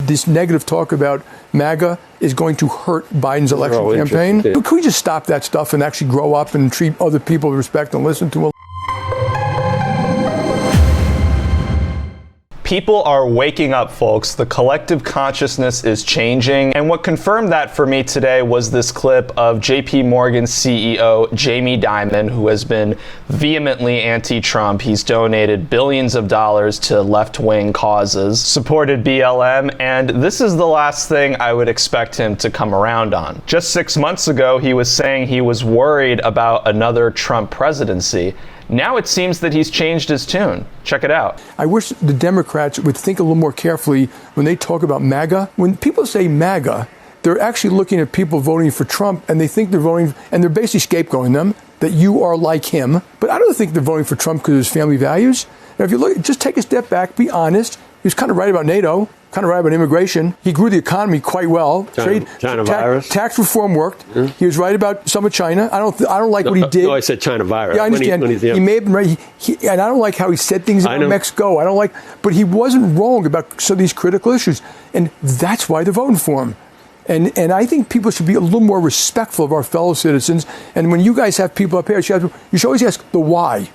this negative talk about MAGA is going to hurt Biden's election campaign. But can we just stop that stuff and actually grow up and treat other people with respect and listen to them? People are waking up, folks. The collective consciousness is changing. And what confirmed that for me today was this clip of JP Morgan's CEO, Jamie Dimon, who has been vehemently anti-Trump. He's donated billions of dollars to left-wing causes, supported BLM, and this is the last thing I would expect him to come around on. Just 6 months ago, he was saying he was worried about another Trump presidency. Now it seems that he's changed his tune. Check it out. I wish the Democrats would think a little more carefully when they talk about MAGA. When people say MAGA, they're actually looking at people voting for Trump, and they think they're voting, and they're basically scapegoating them, that you are like him. But I don't think they're voting for Trump because of his family values. Now, if you look, just take a step back, be honest. He was kind of right about NATO, kind of right about immigration. He grew the economy quite well. China virus. Tax reform worked. Yeah. He was right about some of China. I don't like what he did. No, I said China virus. Yeah, I understand. He may have been right. And I don't like how he said things about Mexico. But he wasn't wrong about some of these critical issues. And that's why they're voting for him. And I think people should be a little more respectful of our fellow citizens. And when you guys have people up here, you should always ask the why.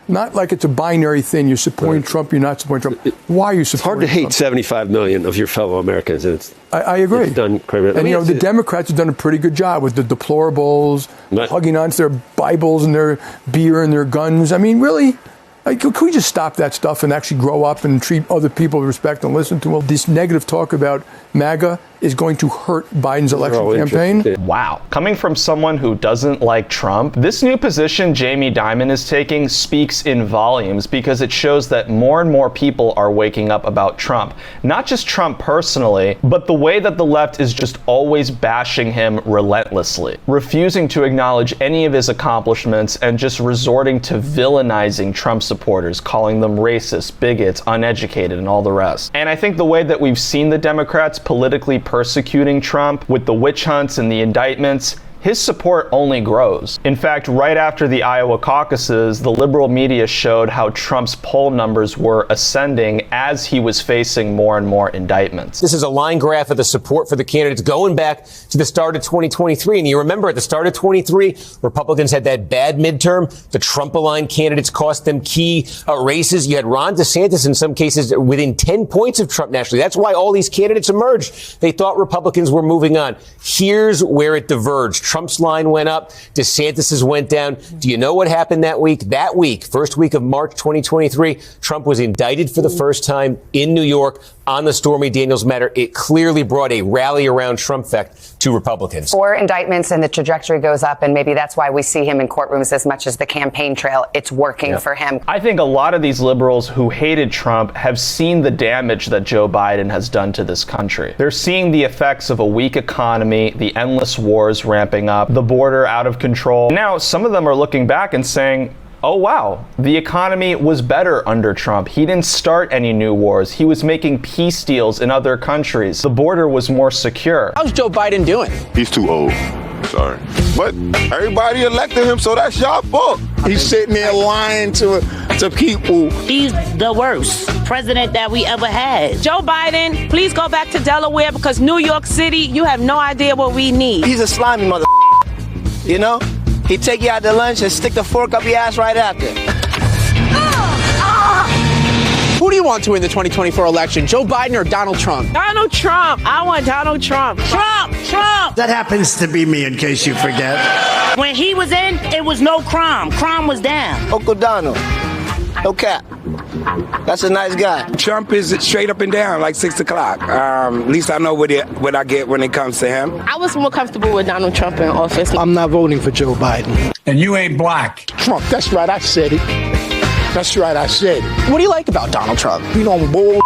Not like it's a binary thing. You're supporting Trump, you're not supporting Trump. Why are you supporting Trump? It's hard to hate 75 million of your fellow Americans. I agree. It's done crazy. And, the Democrats have done a pretty good job with the deplorables, hugging onto their Bibles and their beer and their guns. I mean, really? Can we just stop that stuff and actually grow up and treat other people with respect and listen to them? This negative talk about MAGA is going to hurt Biden's election campaign. Wow. Coming from someone who doesn't like Trump, this new position Jamie Dimon is taking speaks in volumes because it shows that more and more people are waking up about Trump. Not just Trump personally, but the way that the left is just always bashing him relentlessly, refusing to acknowledge any of his accomplishments and just resorting to villainizing Trump supporters, calling them racist, bigots, uneducated, and all the rest. And I think the way that we've seen the Democrats politically persecuting Trump with the witch hunts and the indictments, his support only grows. In fact, right after the Iowa caucuses, the liberal media showed how Trump's poll numbers were ascending as he was facing more and more indictments. This is a line graph of the support for the candidates going back to the start of 2023. And you remember at the start of 23, Republicans had that bad midterm. The Trump-aligned candidates cost them key races. You had Ron DeSantis in some cases within 10 points of Trump nationally. That's why all these candidates emerged. They thought Republicans were moving on. Here's where it diverged. Trump's line went up. DeSantis's went down. Do you know what happened that week? That week, first week of March 2023, Trump was indicted for the first time in New York on the Stormy Daniels matter. It clearly brought a rally around Trump effect to Republicans. 4 indictments and the trajectory goes up, and maybe that's why we see him in courtrooms as much as the campaign trail. It's working for him. I think a lot of these liberals who hated Trump have seen the damage that Joe Biden has done to this country. They're seeing the effects of a weak economy, the endless wars ramping up, the border out of control. Now, some of them are looking back and saying, oh, wow, the economy was better under Trump. He didn't start any new wars. He was making peace deals in other countries. The border was more secure. How's Joe Biden doing? He's too old. Sorry. But everybody elected him, so that's y'all fault. He's sitting there lying to people. He's the worst president that we ever had. Joe Biden, please go back to Delaware because New York City, you have no idea what we need. He's a slimy mother. You know? He'd take you out to lunch and stick the fork up your ass right after. Who do you want to win the 2024 election, Joe Biden or Donald Trump? Donald Trump. I want Donald Trump. Trump. That happens to be me, in case you forget. When he was in, it was no crime. Crime was down. Uncle Donald. No cap. That's a nice guy. Trump is straight up and down, like 6 o'clock. At least I know what I get when it comes to him. I was more comfortable with Donald Trump in office. I'm not voting for Joe Biden. And you ain't black. Trump, that's right, I said it. That's right, I said it. What do you like about Donald Trump? He don't bull.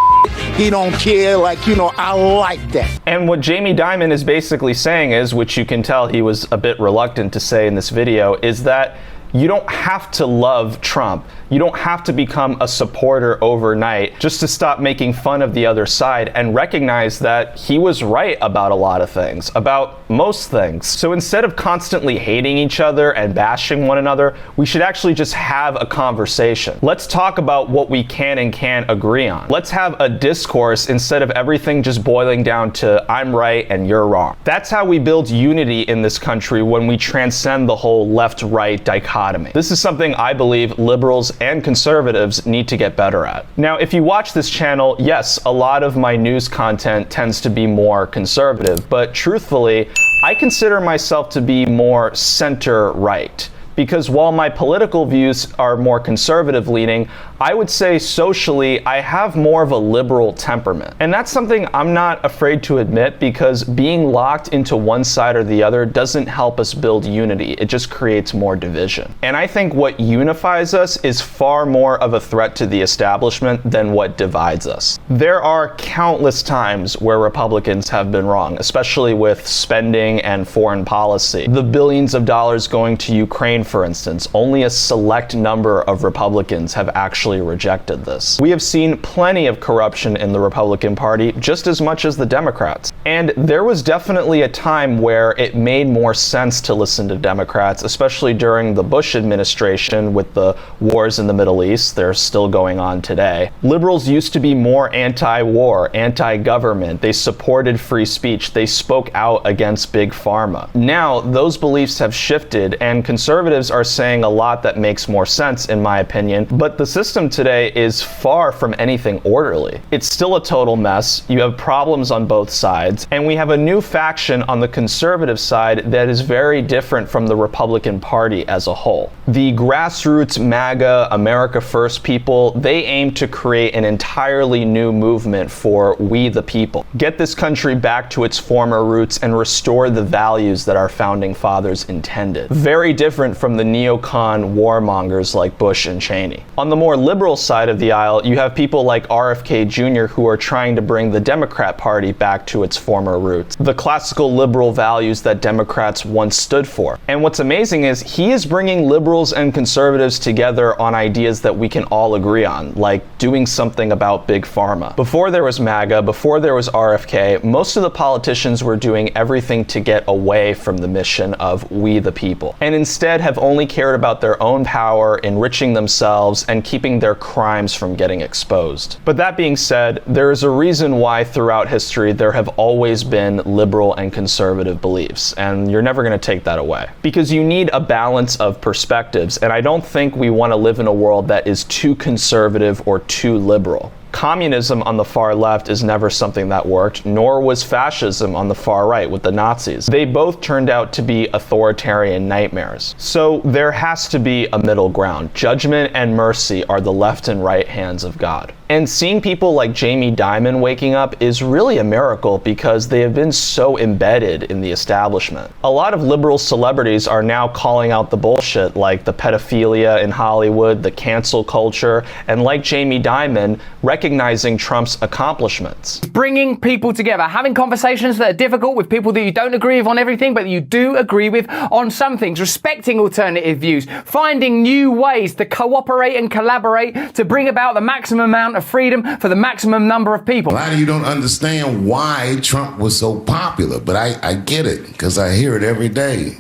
He don't care. I like that. And what Jamie Dimon is basically saying is, which you can tell he was a bit reluctant to say in this video, is that You don't have to love Trump. You don't have to become a supporter overnight just to stop making fun of the other side and recognize that he was right about a lot of things, about most things. So instead of constantly hating each other and bashing one another, we should actually just have a conversation. Let's talk about what we can and can't agree on. Let's have a discourse instead of everything just boiling down to I'm right and you're wrong. That's how we build unity in this country when we transcend the whole left-right dichotomy. This is something I believe liberals and conservatives need to get better at. Now, if you watch this channel, yes, a lot of my news content tends to be more conservative, but truthfully, I consider myself to be more center-right. Because while my political views are more conservative leaning, I would say socially I have more of a liberal temperament. And that's something I'm not afraid to admit, because being locked into one side or the other doesn't help us build unity. It just creates more division. And I think what unifies us is far more of a threat to the establishment than what divides us. There are countless times where Republicans have been wrong, especially with spending and foreign policy. The billions of dollars going to Ukraine, for instance, only a select number of Republicans have actually rejected this. We have seen plenty of corruption in the Republican Party, just as much as the Democrats. And there was definitely a time where it made more sense to listen to Democrats, especially during the Bush administration with the wars in the Middle East. They're still going on today. Liberals used to be more anti-war, anti-government. They supported free speech. They spoke out against big pharma. Now, those beliefs have shifted, and conservatives are saying a lot that makes more sense, in my opinion, but the system today is far from anything orderly. It's still a total mess. You have problems on both sides, and we have a new faction on the conservative side that is very different from the Republican Party as a whole. The grassroots MAGA, America First people, they aim to create an entirely new movement for we the people. Get this country back to its former roots and restore the values that our founding fathers intended. Very different from the neocon warmongers like Bush and Cheney. On the more liberal side of the aisle, you have people like RFK Jr. who are trying to bring the Democrat Party back to its former roots, the classical liberal values that Democrats once stood for. And what's amazing is he is bringing liberals and conservatives together on ideas that we can all agree on, like doing something about big pharma. Before there was MAGA, before there was RFK, most of the politicians were doing everything to get away from the mission of we the people, and instead have only cared about their own power, enriching themselves, and keeping their crimes from getting exposed. But that being said, there is a reason why throughout history there have always been liberal and conservative beliefs, and you're never going to take that away. Because you need a balance of perspectives, and I don't think we want to live in a world that is too conservative or too liberal. Communism on the far left is never something that worked, nor was fascism on the far right with the Nazis. They both turned out to be authoritarian nightmares. So there has to be a middle ground. Judgment and mercy are the left and right hands of God. And seeing people like Jamie Dimon waking up is really a miracle, because they have been so embedded in the establishment. A lot of liberal celebrities are now calling out the bullshit, like the pedophilia in Hollywood, the cancel culture, and like Jamie Dimon, recognizing Trump's accomplishments. Bringing people together, having conversations that are difficult with people that you don't agree with on everything, but that you do agree with on some things, respecting alternative views, finding new ways to cooperate and collaborate to bring about the maximum amount of freedom for the maximum number of people. A lot of you don't understand why Trump was so popular, but I get it, because I hear it every day.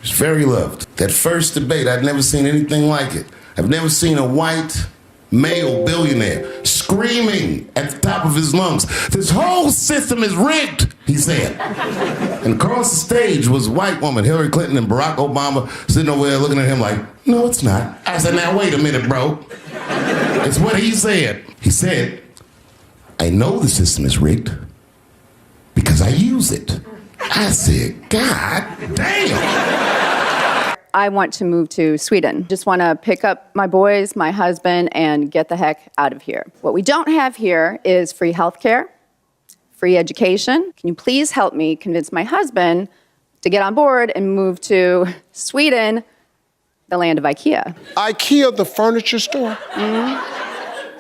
He's very loved. That first debate, I'd never seen anything like it. I've never seen a white male billionaire screaming at the top of his lungs, "This whole system is rigged," he said. And across the stage was a white woman, Hillary Clinton and Barack Obama, sitting over there looking at him like, "No, it's not." I said, "Now wait a minute, bro. It's what he said." He said, "I know the system is rigged because I use it." I said, God damn. I want to move to Sweden. Just want to pick up my boys, my husband, and get the heck out of here. What we don't have here is free healthcare, free education. Can you please help me convince my husband to get on board and move to Sweden, the land of IKEA? IKEA, the furniture store? Mm-hmm.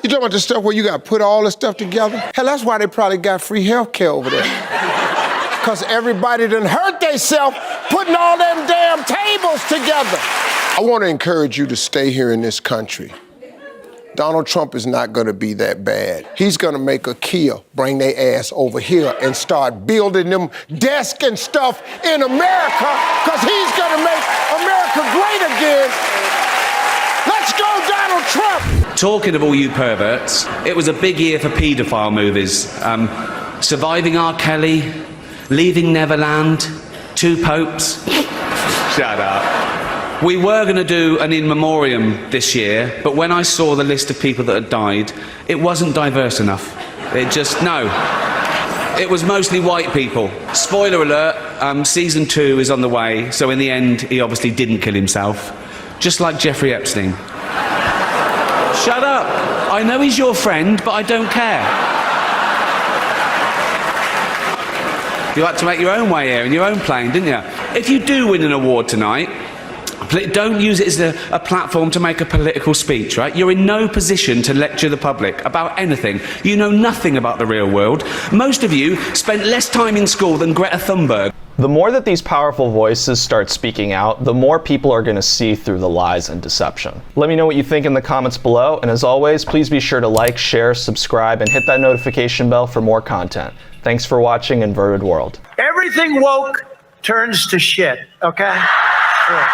You talking about the stuff where you got to put all the stuff together? Hell, that's why they probably got free healthcare over there. Because everybody done hurt themselves putting all them damn tables goes together. I want to encourage you to stay here in this country. Donald Trump is not going to be that bad. He's going to make a Kia bring their ass over here and start building them desks and stuff in America, because he's going to make America great again. Let's go, Donald Trump! Talking of all you perverts, it was a big year for paedophile movies. Surviving R. Kelly, Leaving Neverland, Two Popes. Shut up. We were going to do an in memoriam this year, but when I saw the list of people that had died, it wasn't diverse enough. It was mostly white people. Spoiler alert, season 2 is on the way, so in the end, he obviously didn't kill himself. Just like Jeffrey Epstein. Shut up. I know he's your friend, but I don't care. You had to make your own way here in your own plane, didn't you? If you do win an award tonight, don't use it as a platform to make a political speech, right? You're in no position to lecture the public about anything. You know nothing about the real world. Most of you spent less time in school than Greta Thunberg. The more that these powerful voices start speaking out, the more people are going to see through the lies and deception. Let me know what you think in the comments below, and as always, please be sure to like, share, subscribe, and hit that notification bell for more content. Thanks for watching Inverted World. Everything woke turns to shit, okay? Sure.